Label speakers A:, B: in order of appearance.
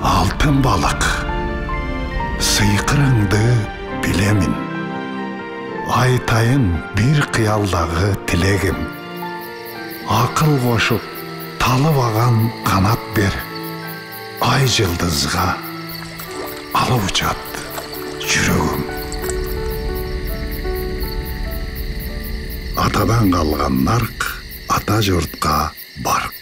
A: Алтын балык, сыйкырыңды билемин. Айтайын бир кыялдагы тилегим. Акыл кошуп, талыбаган канат бер. Ай жылдызга алып учат жүрөгүм. Атадан калган нарк ата журтка барк.